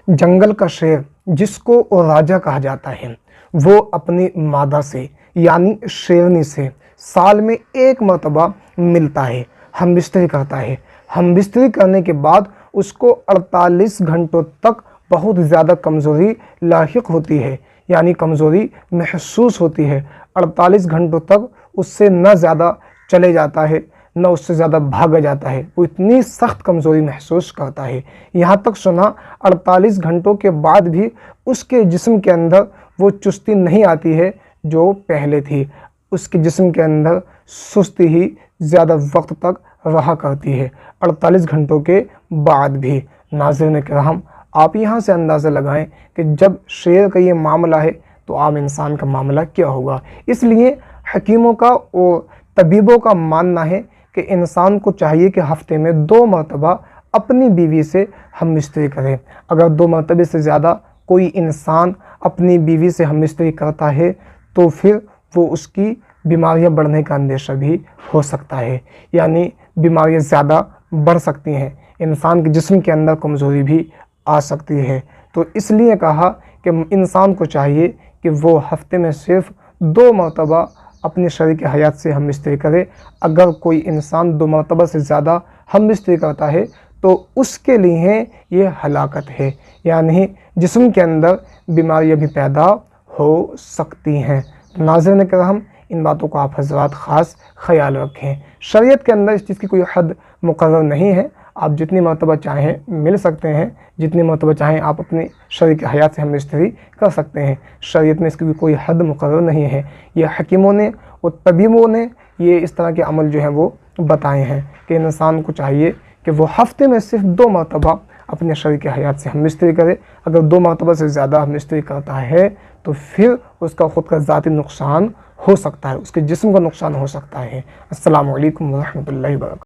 जंगल का शेर जिसको राजा कहा जाता है, वो अपनी मादा से यानी शेरनी से साल में एक मरतबा मिलता है, हम बिस्तरी करता है। हम बिस्तरी करने के बाद उसको 48 घंटों तक बहुत ज़्यादा कमज़ोरी लाहिक होती है, यानी कमज़ोरी महसूस होती है। 48 घंटों तक उससे न ज़्यादा चले जाता है, न उससे ज़्यादा भागा जाता है। वो इतनी सख्त कमज़ोरी महसूस करता है। यहाँ तक सुना 48 घंटों के बाद भी उसके जिस्म के अंदर वो चुस्ती नहीं आती है जो पहले थी। उसके जिस्म के अंदर सुस्ती ही ज़्यादा वक्त तक रहा करती है 48 घंटों के बाद भी। नाज़रीन किराम, आप यहाँ से अंदाज़ा लगाएं कि जब शेर का ये मामला है तो आम इंसान का मामला क्या होगा। इसलिए हकीमों का और तबीबों का मानना है कि इंसान को चाहिए कि हफ्ते में 2 मरतबा अपनी बीवी से हम बिस्तरी करें। अगर 2 मरतबे से ज़्यादा कोई इंसान अपनी बीवी से हम बिस्तरी करता है तो फिर वो उसकी बीमारियां बढ़ने का अंदेशा भी हो सकता है, यानी बीमारियां ज़्यादा बढ़ सकती हैं, इंसान के जिस्म के अंदर कमज़ोरी भी आ सकती है। तो इसलिए कहा कि इंसान को चाहिए कि वो हफ्ते में सिर्फ 2 मरतबा अपने शरीक हयात से हम बिस्तरी करे। अगर कोई इंसान 2 मरतबा से ज़्यादा हम बिस्तरी करता है तो उसके लिए ये हलाकत है, यानी जिस्म के अंदर बीमारियां भी पैदा हो सकती हैं। नाज़रीन किराम, इन बातों को आप हज़रात ख़ास ख़याल रखें। शरीयत के अंदर इस चीज़ की कोई हद मुकर्रर नहीं है, आप जितनी मरतबा चाहें मिल सकते हैं, जितनी मरतबा चाहें आप अपने शरीक हयात से हम बिस्तरी कर सकते हैं। शरीयत में इसकी कोई हद मुकर्रर नहीं है। ये हकीमों ने और तबीबों ने ये इस तरह के अमल जो हैं वो बताए हैं कि इंसान को चाहिए कि वो हफ्ते में सिर्फ 2 मरतबा अपने शरीक हयात से हम बिस्तरी करे। अगर 2 मरतबा से ज़्यादा हम बिस्तरी करता है तो फिर उसका ख़ुद का ज़ाती नुकसान हो सकता है, उसके जिस्म का नुकसान हो सकता है। अस्सलामु अलैकुम व रहमतुल्लाहि व बरकातहू।